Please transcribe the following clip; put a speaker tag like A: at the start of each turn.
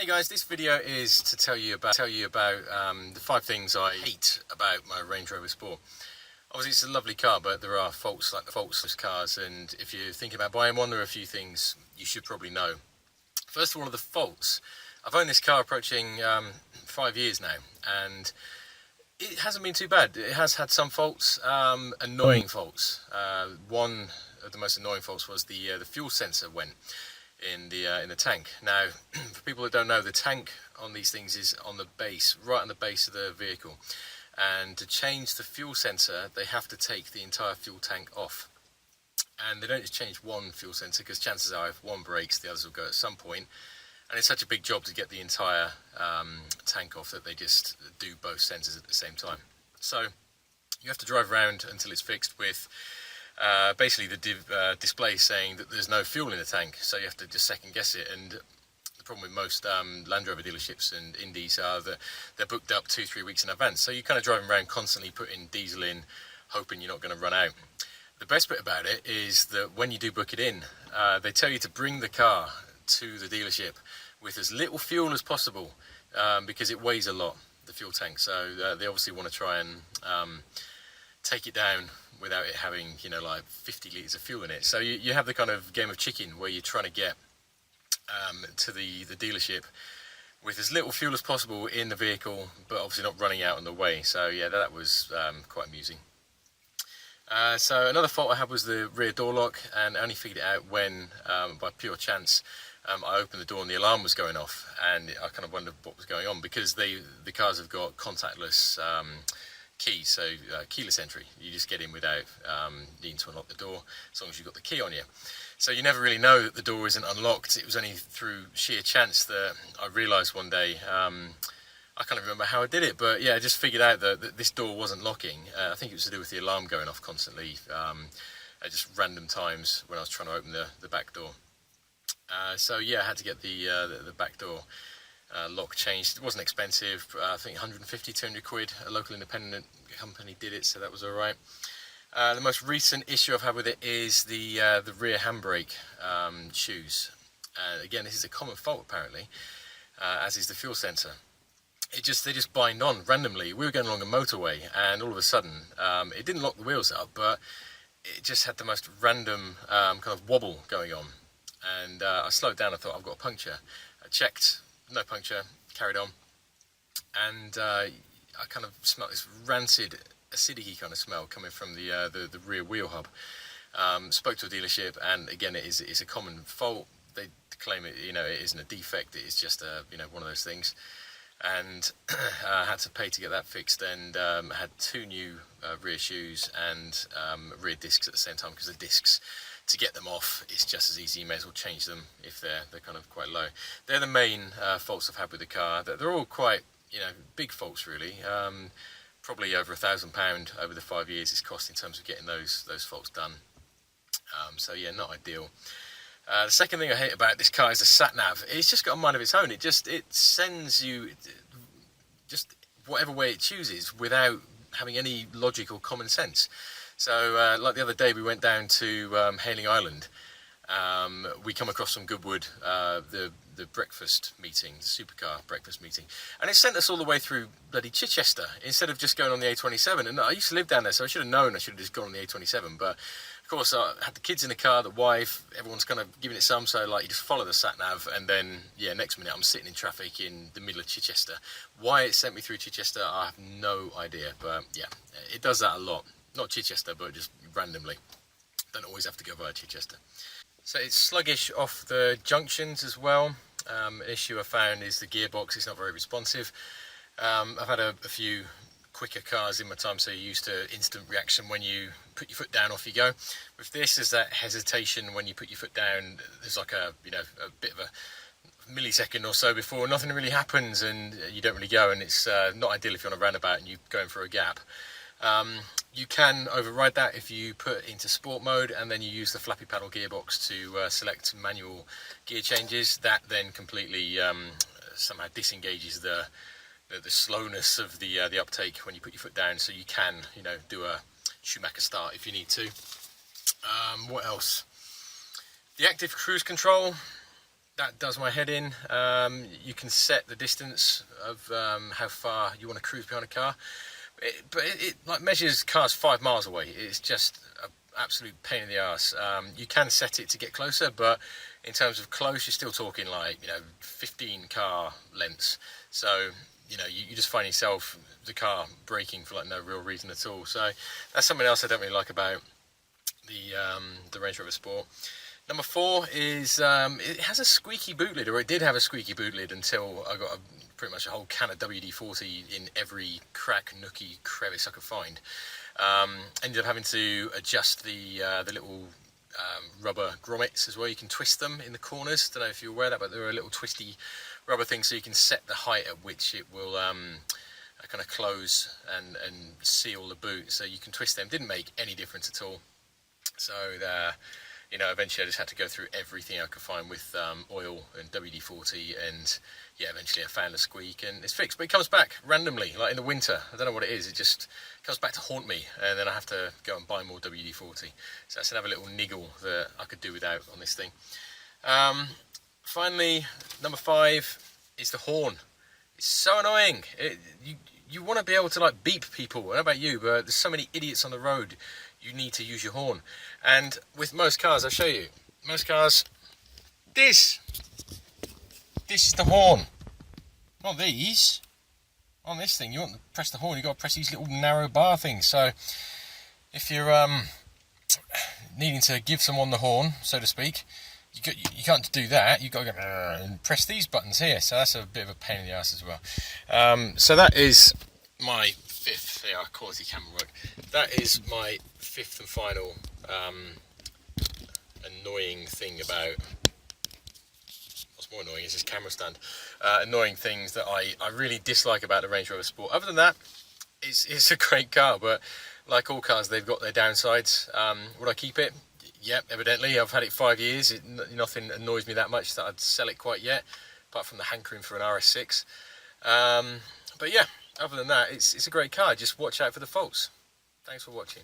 A: Hey guys, this video is to tell you about the 5 things I hate about my Range Rover Sport. Obviously it's a lovely car, but there are faults like the faults of cars, and if you're thinking about buying one, there are a few things you should probably know. First of all, the faults. I've owned this car approaching 5 years now, and it hasn't been too bad. It has had some faults, annoying faults. One of the most annoying faults was the fuel sensor went in the tank. Now, for people that don't know, the tank on these things is on the base, right on the base of the vehicle. And to change the fuel sensor, they have to take the entire fuel tank off. And they don't just change one fuel sensor, because chances are if one breaks, the others will go at some point. And it's such a big job to get the entire tank off that they just do both sensors at the same time. So you have to drive around until it's fixed with basically the display saying that there's no fuel in the tank, so you have to just second guess it. And the problem with most Land Rover dealerships and Indies are that they're booked up 2-3 weeks in advance, so you're kind of driving around constantly putting diesel in, hoping you're not going to run out. The best bit about it is that when you do book it in, they tell you to bring the car to the dealership with as little fuel as possible, because it weighs a lot, the fuel tank. So they obviously want to try and take it down without it having, you know, like 50 litres of fuel in it. So you have the kind of game of chicken where you're trying to get to the dealership with as little fuel as possible in the vehicle, but obviously not running out on the way. So yeah, that was quite amusing. So another fault I had was the rear door lock, and I only figured it out when, by pure chance, I opened the door and the alarm was going off, and I kind of wondered what was going on, because the cars have got contactless keys, so keyless entry. You just get in without needing to unlock the door, as long as you've got the key on you. So you never really know that the door isn't unlocked. It was only through sheer chance that I realised one day. I can't remember how I did it, but yeah, I just figured out that this door wasn't locking. I think it was to do with the alarm going off constantly at just random times when I was trying to open the back door. So yeah, I had to get the back door lock changed. It wasn't expensive. I think 150-200 quid. A local independent company did it, so that was all right. The most recent issue I've had with it is the rear handbrake shoes. Again, this is a common fault apparently, as is the fuel sensor. They just bind on randomly. We were going along a motorway, and all of a sudden, it didn't lock the wheels up, but it just had the most random kind of wobble going on. And I slowed down. I thought, I've got a puncture. I checked, no puncture, carried on, and I kind of smelled this rancid, acidic kind of smell coming from the rear wheel hub. Spoke to a dealership, and again, it's a common fault. They claim it, you know, it isn't a defect. It is just one of those things. And I had to pay to get that fixed, and I had 2 new rear shoes and rear discs at the same time, because the discs, to get them off, it's just as easy. You may as well change them if they're kind of quite low. They're the main faults I've had with the car. They're all quite, you know, big faults really. Probably over £1,000 over the 5 years it's cost in terms of getting those faults done. So yeah, not ideal. The second thing I hate about this car is the Sat-Nav. It's just got a mind of its own. It sends you just whatever way it chooses without having any logic or common sense. So like the other day, we went down to Hailing Island. We come across from Goodwood, the breakfast meeting, the supercar breakfast meeting, and it sent us all the way through bloody Chichester instead of just going on the A27. And I used to live down there, so I should have known I should have just gone on the A27. But of course, I had the kids in the car, the wife, everyone's kind of giving it some, so like you just follow the sat-nav, and then, yeah, next minute I'm sitting in traffic in the middle of Chichester. Why it sent me through Chichester, I have no idea, but yeah, it does that a lot. Not Chichester, but just randomly. Don't always have to go via Chichester. So it's sluggish off the junctions as well. An issue I found is the gearbox. It's not very responsive. I've had a few quicker cars in my time, so you're used to instant reaction when you put your foot down, off you go. With this, there's that hesitation when you put your foot down. There's like a bit of a millisecond or so before nothing really happens, and you don't really go, and it's not ideal if you're on a roundabout and you're going for a gap. You can override that if you put into sport mode and then you use the flappy paddle gearbox to select manual gear changes. That then completely somehow disengages the slowness of the uptake when you put your foot down, so you can, you know, do a Schumacher start if you need to. What else? The active cruise control. that does my head in. You can set the distance of how far you want to cruise behind a car, but it like measures cars 5 miles away. It's just an absolute pain in the arse. You can set it to get closer, but in terms of close, you're still talking like 15 car lengths. So you just find yourself the car braking for like no real reason at all. So that's something else I don't really like about the Range Rover Sport. Number 4 is it has a squeaky boot lid, or it did have a squeaky boot lid until I got pretty much a whole can of WD-40 in every crack, nookie, crevice I could find. Ended up having to adjust the little rubber grommets as well. You can twist them in the corners. Don't know if you're aware of that, but there are little twisty rubber things, so you can set the height at which it will kind of close and seal the boot. So you can twist them. Didn't make any difference at all. So eventually I just had to go through everything I could find with oil and WD-40, and yeah, eventually I found a squeak and it's fixed. But it comes back randomly, like in the winter. I don't know what it is. It just comes back to haunt me, and then I have to go and buy more WD-40. So that's another little niggle that I could do without on this thing. Finally, number 5 is the horn. It's so annoying. You want to be able to like beep people. I don't know about you, but there's so many idiots on the road. You need to use your horn. And with most cars, I'll show you. Most cars, this is the horn. Not these. On this thing, you want to press the horn, you've got to press these little narrow bar things. So if you're needing to give someone the horn, so to speak, you can't do that. You've got to go and press these buttons here. So that's a bit of a pain in the ass as well. So that is my 5th, quality camera work. That is my 5th and final annoying thing about, what's more annoying is this camera stand. Annoying things that I really dislike about the Range Rover Sport. Other than that, it's a great car, but like all cars, they've got their downsides. Would I keep it? Yep, evidently. I've had it 5 years. Nothing annoys me that much that I'd sell it quite yet, apart from the hankering for an RS6. But yeah, other than that, it's a great car. Just watch out for the faults. Thanks for watching.